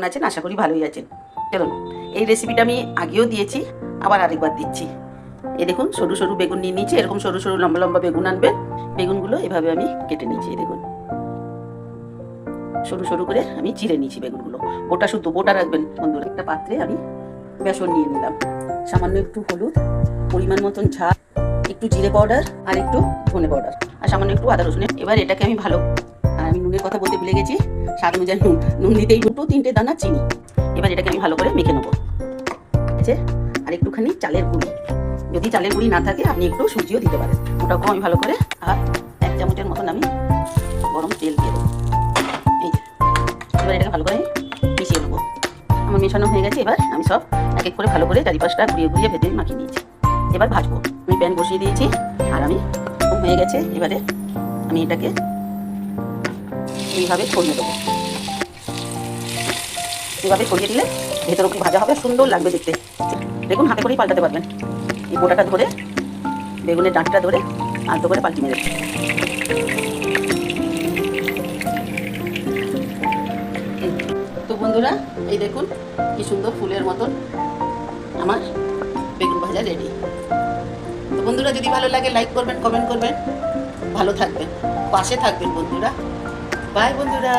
আছেন, আশা করি ভালোই আছেন। চলুন, এই রেসিপিটা আমি আগেও দিয়েছি, আবার আরেকবার দিচ্ছি। এই দেখুন, সরু সরু বেগুন নিয়ে নিয়েছি। এরকম সরু সরু লম্বা লম্বা বেগুন আনবেন। বেগুনগুলো এভাবে আমি কেটে নিয়েছি। দেখুন, সরু সরু করে আমি চিড়ে নিয়েছি বেগুনগুলো। বোটা শুদ্ধ বোটা রাখবেন বন্ধুরা। একটা পাত্রে আমি বেসন নিয়ে নিলাম, সামান্য একটু হলুদ, পরিমাণ মতন ঝাল, একটু জিরে পাউডার আর একটু ধনে পাউডার, আর সামান্য একটু আদা রসুনের। এবার এটাকে আমি ভালো, আর আমি নুনের কথা বলতে ভুলে গেছি, স্বাদ অনুযায়ী নুন দিতেই 2-3টে দানা চিনি। এবার এটাকে আমি ভালো করে মেখে নেবো। ঠিক আছে, আর একটুখানি চালের গুঁড়ি, যদি চালের গুঁড়ি না থাকে আপনি একটু সুজিও দিতে পারেন। ওটাকেও আমি ভালো করে, আর 1 চামচের মতন আমি গরম তেল দিয়ে দেবো। এই যে, এবার এটাকে ভালো করে মিশিয়ে নেবো। আমার মেশানো হয়ে গেছে। এবার আমি সব এক এক করে ভালো করে চারিপাশটা ঘুরিয়ে ঘুরিয়ে ভেজে মাখিয়ে নিয়েছি। এবার ভাজবো। আমি প্যান বসিয়ে দিয়েছি, আর আমি হয়ে গেছে। এবারে আমি এটাকে এইভাবে ছড়িয়ে দেবো। এভাবে ছড়িয়ে দিলে ভেতর অব্দি ভাজা হবে, সুন্দর লাগবে দেখতে। দেখুন, হাতে করেই পাল্টাতে পারবেন। এই গোটাটা ধরে, বেগুনের ডাঁটটা ধরে আলতো করে পাল্টি মেরে। তো বন্ধুরা, এই দেখুন কি সুন্দর ফুলের মতন আমার বেগুন ভাজা রেডি। তো বন্ধুরা, যদি ভালো লাগে লাইক করবেন, কমেন্ট করবেন, ভালো থাকবেন, পাশে থাকবেন বন্ধুরা। বাই বন্ধুরা।